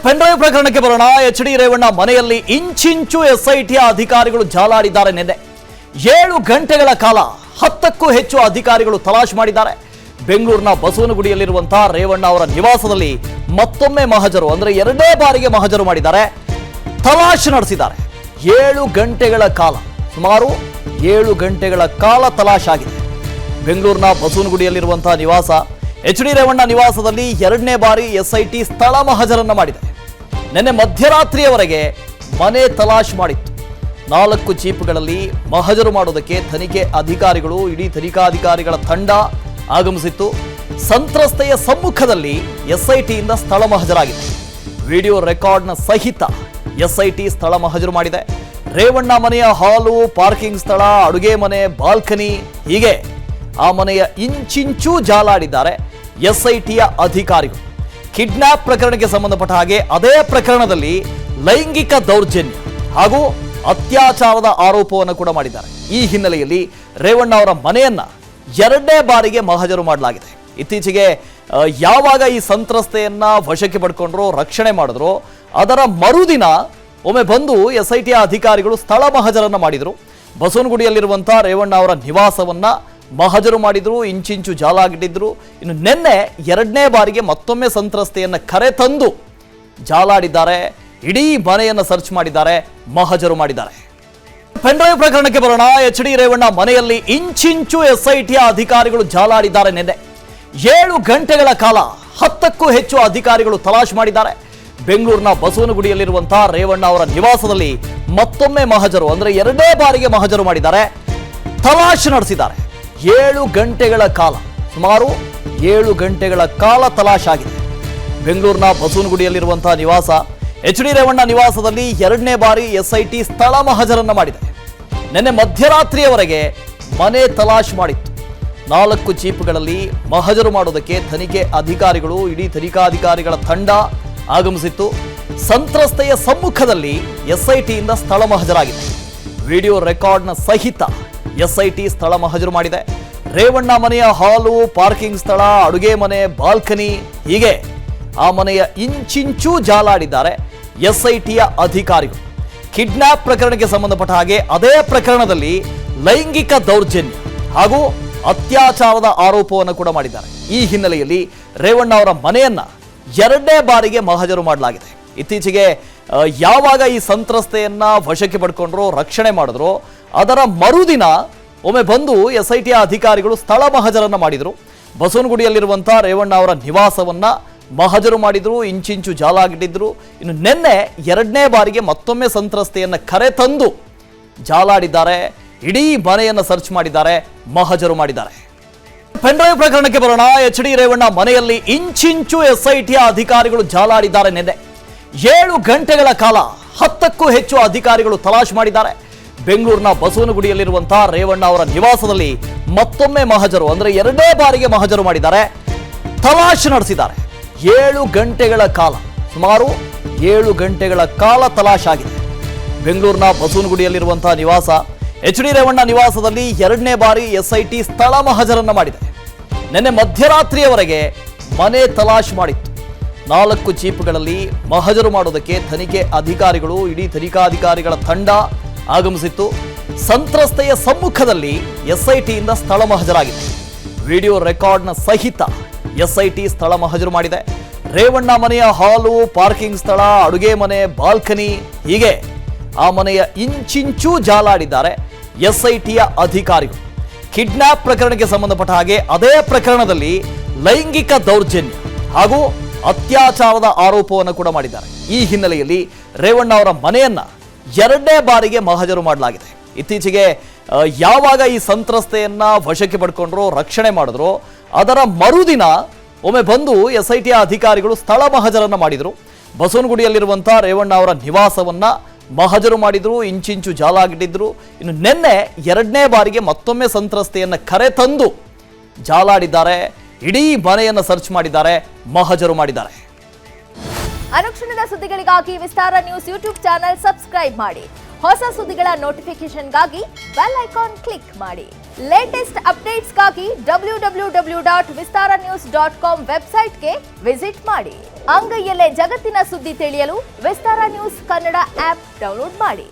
Pen drive ಪ್ರಕರಣಕ್ಕೆ ಬರೋಣ. H D Revanna ಮನೆಯಲ್ಲಿ ಇಂಚಿಂಚು ಎಸ್ಐಟಿಯ ಅಧಿಕಾರಿಗಳು ಜಾಲಾಡಿದ್ದಾರೆ. ನಿನ್ನೆ 7 ಗಂಟೆಗಳ ಕಾಲ 10ಕ್ಕೂ ಹೆಚ್ಚು ಅಧಿಕಾರಿಗಳು ತಲಾಶ್ ಮಾಡಿದ್ದಾರೆ. ಬೆಂಗಳೂರಿನ ಬಸವನಗುಡಿಯಲ್ಲಿರುವಂತಹ ರೇವಣ್ಣ ಅವರ ನಿವಾಸದಲ್ಲಿ ಮತ್ತೊಮ್ಮೆ ಮಹಜರು, ಅಂದ್ರೆ ಎರಡನೇ ಬಾರಿಗೆ ಮಹಜರು ಮಾಡಿದ್ದಾರೆ, ತಲಾಶ್ ನಡೆಸಿದ್ದಾರೆ. 7 ಗಂಟೆಗಳ ಕಾಲ, ಸುಮಾರು 7 ಗಂಟೆಗಳ ಕಾಲ ತಲಾಶ್ ಆಗಿದೆ. ಬೆಂಗಳೂರಿನ ಬಸವನಗುಡಿಯಲ್ಲಿರುವಂತಹ ನಿವಾಸ ಎಚ್ ಡಿ ರೇವಣ್ಣ ನಿವಾಸದಲ್ಲಿ ಎರಡನೇ ಬಾರಿ ಎಸ್ಐಟಿ ಸ್ಥಳ ಮಹಜರನ್ನ ಮಾಡಿದೆ. ನಿನ್ನೆ ಮಧ್ಯರಾತ್ರಿಯವರೆಗೆ ಮನೆ ತಲಾಶ್ ಮಾಡಿತ್ತು. 4 ಜೀಪ್ಗಳಲ್ಲಿ ಮಹಜರು ಮಾಡೋದಕ್ಕೆ ತನಿಖೆ ಅಧಿಕಾರಿಗಳು, ಇಡೀ ತನಿಖಾಧಿಕಾರಿಗಳ ತಂಡ ಆಗಮಿಸಿತ್ತು. ಸಂತ್ರಸ್ತೆಯ ಸಮ್ಮುಖದಲ್ಲಿ ಎಸ್ಐಟಿಯಿಂದ ಸ್ಥಳ ಮಹಜರಾಗಿದೆ. ವಿಡಿಯೋ ರೆಕಾರ್ಡ್ನ ಸಹಿತ ಎಸ್ಐಟಿ ಸ್ಥಳ ಮಹಜರು ಮಾಡಿದೆ. ರೇವಣ್ಣ ಮನೆಯ ಹಾಲು, ಪಾರ್ಕಿಂಗ್ ಸ್ಥಳ, ಅಡುಗೆ ಮನೆ, ಬಾಲ್ಕನಿ, ಹೀಗೆ ಆ ಮನೆಯ ಇಂಚಿಂಚೂ ಜಾಲಾಡಿದ್ದಾರೆ ಎಸ್ಐಟಿಯ ಅಧಿಕಾರಿಗಳು. ಕಿಡ್ನಾಪ್ ಪ್ರಕರಣಕ್ಕೆ ಸಂಬಂಧಪಟ್ಟ ಹಾಗೆ ಅದೇ ಪ್ರಕರಣದಲ್ಲಿ ಲೈಂಗಿಕ ದೌರ್ಜನ್ಯ ಹಾಗೂ ಅತ್ಯಾಚಾರದ ಆರೋಪವನ್ನು ಕೂಡ ಮಾಡಿದ್ದಾರೆ. ಈ ಹಿನ್ನೆಲೆಯಲ್ಲಿ ರೇವಣ್ಣ ಅವರ ಮನೆಯನ್ನ ಎರಡನೇ ಬಾರಿಗೆ ಮಹಜರು ಮಾಡಲಾಗಿದೆ. ಇತ್ತೀಚೆಗೆ ಯಾವಾಗ ಈ ಸಂತ್ರಸ್ತೆಯನ್ನ ವಶಕ್ಕೆ ಪಡ್ಕೊಂಡ್ರೋ, ರಕ್ಷಣೆ ಮಾಡಿದ್ರು, ಅದರ ಮರುದಿನ ಒಮ್ಮೆ ಬಂದು ಎಸ್ಐಟಿಯ ಅಧಿಕಾರಿಗಳು ಸ್ಥಳ ಮಹಜರನ್ನ ಮಾಡಿದ್ರು. ಬಸವನಗುಡಿಯಲ್ಲಿರುವಂತಹ ರೇವಣ್ಣ ಅವರ ನಿವಾಸವನ್ನ ಮಹಜರು ಮಾಡಿದ್ರು, ಇಂಚಿಂಚು ಜಾಲಾಗಿಟ್ಟಿದ್ರು. ಇನ್ನು ನಿನ್ನೆ ಎರಡನೇ ಬಾರಿಗೆ ಮತ್ತೊಮ್ಮೆ ಸಂತ್ರಸ್ತೆಯನ್ನ ಕರೆ ತಂದು ಜಾಲಾಡಿದ್ದಾರೆ. ಇಡೀ ಮನೆಯನ್ನ ಸರ್ಚ್ ಮಾಡಿದ್ದಾರೆ, ಮಹಜರು ಮಾಡಿದ್ದಾರೆ. ಪೆನ್ಡ್ರೈವ್ ಪ್ರಕರಣಕ್ಕೆ ಬರೋಣ. ಎಚ್ ಡಿ ರೇವಣ್ಣ ಮನೆಯಲ್ಲಿ ಇಂಚಿಂಚು ಎಸ್ಐಟಿಯ ಅಧಿಕಾರಿಗಳು ಜಾಲಾಡಿದ್ದಾರೆ. ನಿನ್ನೆ 7 ಗಂಟೆಗಳ ಕಾಲ 10ಕ್ಕೂ ಹೆಚ್ಚು ಅಧಿಕಾರಿಗಳು ತಲಾಶ್ ಮಾಡಿದ್ದಾರೆ. ಬೆಂಗಳೂರಿನ ಬಸವನಗುಡಿಯಲ್ಲಿರುವಂತಹ ರೇವಣ್ಣ ಅವರ ನಿವಾಸದಲ್ಲಿ ಮತ್ತೊಮ್ಮೆ ಮಹಜರು, ಅಂದ್ರೆ ಎರಡನೇ ಬಾರಿಗೆ ಮಹಜರು ಮಾಡಿದ್ದಾರೆ, ತಲಾಶ್ ನಡೆಸಿದ್ದಾರೆ. 7 ಗಂಟೆಗಳ ಕಾಲ, ಸುಮಾರು 7 ಗಂಟೆಗಳ ಕಾಲ ತಲಾಶ್ ಆಗಿದೆ. ಬೆಂಗಳೂರಿನ ಬಸವನಗುಡಿಯಲ್ಲಿರುವಂತಹ ನಿವಾಸ ಎಚ್ ಡಿ ರೇವಣ್ಣ ನಿವಾಸದಲ್ಲಿ ಎರಡನೇ ಬಾರಿ ಎಸ್ಐಟಿ ಸ್ಥಳ ಮಹಜರನ್ನ ಮಾಡಿದೆ. ನಿನ್ನೆ ಮಧ್ಯರಾತ್ರಿಯವರೆಗೆ ಮನೆ ತಲಾಶ್ ಮಾಡಿತ್ತು. 4 ಜೀಪ್ಗಳಲ್ಲಿ ಮಹಜರು ಮಾಡೋದಕ್ಕೆ ತನಿಖೆ ಅಧಿಕಾರಿಗಳು, ಇಡೀ ತನಿಖಾಧಿಕಾರಿಗಳ ತಂಡ ಆಗಮಿಸಿತ್ತು. ಸಂತ್ರಸ್ತೆಯ ಸಮ್ಮುಖದಲ್ಲಿ ಎಸ್ಐಟಿಯಿಂದ ಸ್ಥಳ ಮಹಜರಾಗಿದೆ. ವಿಡಿಯೋ ರೆಕಾರ್ಡ್ನ ಸಹಿತ ಎಸ್ಐಟಿ ಸ್ಥಳ ಮಹಜರು ಮಾಡಿದೆ. ರೇವಣ್ಣ ಮನೆಯ ಹಾಲು, ಪಾರ್ಕಿಂಗ್ ಸ್ಥಳ, ಅಡುಗೆ ಮನೆ, ಬಾಲ್ಕನಿ, ಹೀಗೆ ಆ ಮನೆಯ ಇಂಚಿಂಚೂ ಜಾಲಾಡಿದ್ದಾರೆ ಎಸ್ಐಟಿಯ ಅಧಿಕಾರಿಗಳು. ಕಿಡ್ನಾಪ್ ಪ್ರಕರಣಕ್ಕೆ ಸಂಬಂಧಪಟ್ಟ ಹಾಗೆ ಅದೇ ಪ್ರಕರಣದಲ್ಲಿ ಲೈಂಗಿಕ ದೌರ್ಜನ್ಯ ಹಾಗೂ ಅತ್ಯಾಚಾರದ ಆರೋಪವನ್ನು ಕೂಡ ಮಾಡಿದ್ದಾರೆ. ಈ ಹಿನ್ನೆಲೆಯಲ್ಲಿ ರೇವಣ್ಣ ಅವರ ಮನೆಯನ್ನ ಎರಡನೇ ಬಾರಿಗೆ ಮಹಜರು ಮಾಡಲಾಗಿದೆ. ಇತ್ತೀಚೆಗೆ ಯಾವಾಗ ಈ ಸಂತ್ರಸ್ತೆಯನ್ನ ವಶಕ್ಕೆ ಪಡ್ಕೊಂಡ್ರೋ, ರಕ್ಷಣೆ ಮಾಡಿದ್ರು, ಅದರ ಮರುದಿನ ಒಮ್ಮೆ ಬಂದು ಎಸ್ಐಟಿಯ ಅಧಿಕಾರಿಗಳು ಸ್ಥಳ ಮಹಜರನ್ನ ಮಾಡಿದ್ರು. ಬಸವನಗುಡಿಯಲ್ಲಿರುವಂತಹ ರೇವಣ್ಣ ಅವರ ನಿವಾಸವನ್ನ ಮಹಜರು ಮಾಡಿದ್ರು, ಇಂಚಿಂಚು ಜಾಲಾಗಿಟ್ಟಿದ್ರು. ಇನ್ನು ನಿನ್ನೆ ಎರಡನೇ ಬಾರಿಗೆ ಮತ್ತೊಮ್ಮೆ ಸಂತ್ರಸ್ತೆಯನ್ನ ಕರೆ ತಂದು ಜಾಲಾಡಿದ್ದಾರೆ. ಇಡೀ ಮನೆಯನ್ನ ಸರ್ಚ್ ಮಾಡಿದ್ದಾರೆ, ಮಹಜರು ಮಾಡಿದ್ದಾರೆ. ಪೆನ್ಡ್ರೈವ್ ಪ್ರಕರಣಕ್ಕೆ ಬರೋಣ. ಎಚ್ ಡಿ ರೇವಣ್ಣ ಮನೆಯಲ್ಲಿ ಇಂಚಿಂಚು ಎಸ್ಐಟಿಯ ಅಧಿಕಾರಿಗಳು ಜಾಲಾಡಿದ್ದಾರೆ. ನಿನ್ನೆ 7 ಗಂಟೆಗಳ ಕಾಲ 10ಕ್ಕೂ ಹೆಚ್ಚು ಅಧಿಕಾರಿಗಳು ತಲಾಶ್ ಮಾಡಿದ್ದಾರೆ. ಬೆಂಗಳೂರಿನ ಬಸವನಗುಡಿಯಲ್ಲಿರುವಂತಹ ರೇವಣ್ಣ ಅವರ ನಿವಾಸದಲ್ಲಿ ಮತ್ತೊಮ್ಮೆ ಮಹಜರು, ಅಂದ್ರೆ ಎರಡನೇ ಬಾರಿಗೆ ಮಹಜರು ಮಾಡಿದ್ದಾರೆ, ತಲಾಶ್ ನಡೆಸಿದ್ದಾರೆ. 7 ಗಂಟೆಗಳ ಕಾಲ, ಸುಮಾರು 7 ಗಂಟೆಗಳ ಕಾಲ ತಲಾಶ್ ಆಗಿದೆ. ಬೆಂಗಳೂರಿನ ಬಸವನಗುಡಿಯಲ್ಲಿರುವಂತಹ ನಿವಾಸ ಎಚ್ ಡಿ ರೇವಣ್ಣ ನಿವಾಸದಲ್ಲಿ ಎರಡನೇ ಬಾರಿ ಎಸ್ಐಟಿ ಸ್ಥಳ ಮಹಜರನ್ನ ಮಾಡಿದೆ. ನಿನ್ನೆ ಮಧ್ಯರಾತ್ರಿಯವರೆಗೆ ಮನೆ ತಲಾಶ್ ಮಾಡಿತ್ತು. 4 ಜೀಪ್ಗಳಲ್ಲಿ ಮಹಜರು ಮಾಡೋದಕ್ಕೆ ತನಿಖೆ ಅಧಿಕಾರಿಗಳು, ಇಡೀ ತನಿಖಾಧಿಕಾರಿಗಳ ತಂಡ ಆಗಮಿಸಿತ್ತು. ಸಂತ್ರಸ್ತೆಯ ಸಮ್ಮುಖದಲ್ಲಿ ಎಸ್ಐಟಿಯಿಂದ ಸ್ಥಳ ಮಹಜರಾಗಿದೆ. ವಿಡಿಯೋ ರೆಕಾರ್ಡ್ನ ಸಹಿತ ಎಸ್ಐಟಿ ಸ್ಥಳ ಮಹಜರು ಮಾಡಿದೆ. ರೇವಣ್ಣ ಮನೆಯ ಹಾಲು, ಪಾರ್ಕಿಂಗ್ ಸ್ಥಳ, ಅಡುಗೆ ಮನೆ, ಬಾಲ್ಕನಿ, ಹೀಗೆ ಆ ಮನೆಯ ಇಂಚಿಂಚೂ ಜಾಲಾಡಿದ್ದಾರೆ ಎಸ್ಐಟಿಯ ಅಧಿಕಾರಿಗಳು. ಕಿಡ್ನಾಪ್ ಪ್ರಕರಣಕ್ಕೆ ಸಂಬಂಧಪಟ್ಟ ಹಾಗೆ ಅದೇ ಪ್ರಕರಣದಲ್ಲಿ ಲೈಂಗಿಕ ದೌರ್ಜನ್ಯ ಹಾಗೂ ಅತ್ಯಾಚಾರದ ಆರೋಪವನ್ನು ಕೂಡ ಮಾಡಿದ್ದಾರೆ. ಈ ಹಿನ್ನೆಲೆಯಲ್ಲಿ ರೇವಣ್ಣ ಅವರ ಮನೆಯನ್ನ ಎರಡನೇ ಬಾರಿಗೆ ಮಹಜರು ಮಾಡಲಾಗಿದೆ. ಇತ್ತೀಚೆಗೆ ಯಾವಾಗ ಈ ಸಂತ್ರಸ್ತೆಯನ್ನ ವಶಕ್ಕೆ ಪಡ್ಕೊಂಡ್ರೋ, ರಕ್ಷಣೆ ಮಾಡಿದ್ರು, ಅದರ ಮರುದಿನ ಒಮ್ಮೆ ಬಂದು ಎಸ್ಐಟಿಯ ಅಧಿಕಾರಿಗಳು ಸ್ಥಳ ಮಹಜರನ್ನ ಮಾಡಿದ್ರು. ಬಸವನಗುಡಿಯಲ್ಲಿರುವಂತಹ ರೇವಣ್ಣ ಅವರ ನಿವಾಸವನ್ನ ಮಹಜರು ಮಾಡಿದ್ರು, ಇಂಚಿಂಚು ಜಾಲಾಗಿಟ್ಟಿದ್ರು. ಇನ್ನು ನಿನ್ನೆ ಎರಡನೇ ಬಾರಿಗೆ ಮತ್ತೊಮ್ಮೆ ಸಂತ್ರಸ್ತೆಯನ್ನ ಕರೆ ತಂದು ಜಾಲಾಡಿದ್ದಾರೆ. ಇಡೀ ಮನೆಯನ್ನ ಸರ್ಚ್ ಮಾಡಿದ್ದಾರೆ, ಮಹಜರು ಮಾಡಿದ್ದಾರೆ. ಅನುಕ್ಷಣದ ಸುದ್ದಿಗಳಿಗಾಗಿ ವಿಸ್ತಾರ ನ್ಯೂಸ್ ಯೂಟ್ಯೂಬ್ ಚಾನೆಲ್ ಸಬ್ಸ್ಕ್ರೈಬ್ ಮಾಡಿ. ಹೊಸ ಸುದ್ದಿಗಳ ನೋಟಿಫಿಕೇಶನ್ಗಾಗಿ ಬೆಲ್ ಐಕಾನ್ ಕ್ಲಿಕ್ ಮಾಡಿ. ಲೇಟೆಸ್ಟ್ ಅಪ್ಡೇಟ್ಸ್ಗಾಗಿ www.vistaranews.com ವೆಬ್ಸೈಟ್ಗೆ ವಿಸಿಟ್ ಮಾಡಿ. ಅಂಗೈಯಲ್ಲೇ ಜಗತ್ತಿನ ಸುದ್ದಿ ತಿಳಿಯಲು ವಿಸ್ತಾರ ನ್ಯೂಸ್ ಕನ್ನಡ ಆಪ್ ಡೌನ್ಲೋಡ್ ಮಾಡಿ.